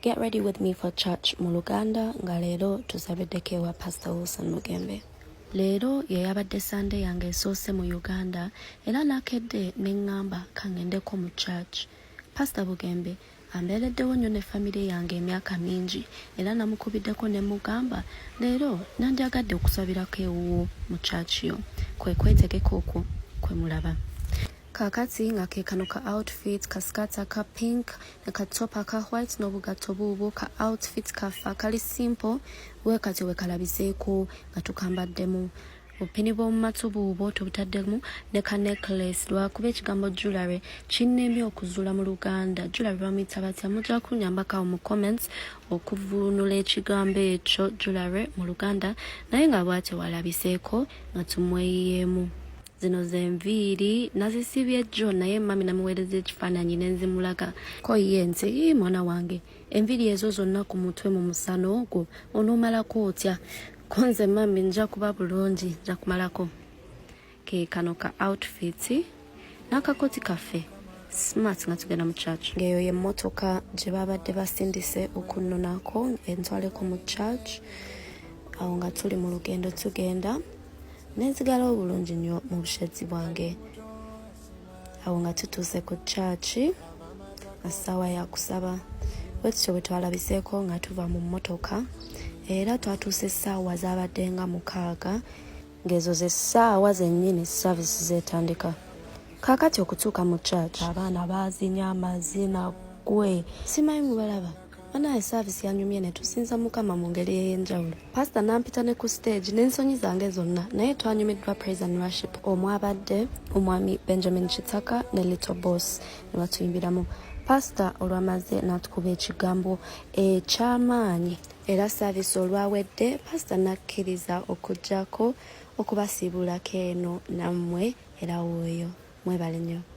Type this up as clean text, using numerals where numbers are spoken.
Get ready with me for church mu Luganda nga leero tusabiddeko ewa Pastor Wilson Mugembe. Leero ye yabadde Sunday yange esoose mu Uganda era nakedde neŋŋamba kangendeko mu church. Pastor Mugembe ambeereddewo nnyo ne famire yange emyaka mingi era namukubiddeko ne mugamba leero nandyagadde okusabirako ewuwo mu church yo. Kwe kwetegeka okwo kwe mulaba. Kakati nga ke kano ka outfit ka skirt ka pink na ka top ka white n'obugatto buubwo ka outfit kafa kali simple wekati wekalabiseeko nga tukambaddemu obupini bw'omu matu buubwo tubutaddemu ne ka necklace lwakuba ekigambo jewelry kinnemye okuzuula mu Luganda. Jewelry bamuyita batya? Mujja kunyambako mu comments okuvunula ekigambo ekyo jewelry mu Luganda naye nga bw'atyo walabiseeko nga tumweyiyeemu. Zino zenviiri nazisibye jjo naye mami namuweereza ekifaananyi nenzimulaga ko ye nti mwana wange enviiri ezo zonna ku mutwe mu musana ogwo onoomalako otya? Ko nze mami nja kuba bulungi nja kumalako. Ke kano ka outfit n'akakoti kaffe smart nga tugenda mu church. Ngeyo ye mmotoka gye babadde basindise okunnonako entwaleko mu church. Awo nga tuli mu lugendo tugenda nenzigala obulungi nnyo mu bushezi bwange. Awo nga tutuuse ku church essaawa ya kusaba bwetutyo bwe twalabiseeko nga tuva mu mmotoka era twatuuse essaawa zaabadde nga 6 ng'ezo ze ssaawa zennyini service zeetandika. Kaakati okutuuka mu church abaana baazinya amazina gwe simanyi mubalaba banaye service yanyumye ne tusinza Mukama mu ngeri ey'enjawulo. Pastor nampita ne ku stage n'ensonyi zange zonna naye twanyumiddwa praise and worship omwabadde omwami Benjamin Chitaka ne Little Boss ne batuyimbiramu. Pastor olwamaze n'atukuba ekigambo eky'amaanyi era service olwawedde pastor nakkiriza okujjako okubasiibulako eno nammwe era woyo mwebale nnyo.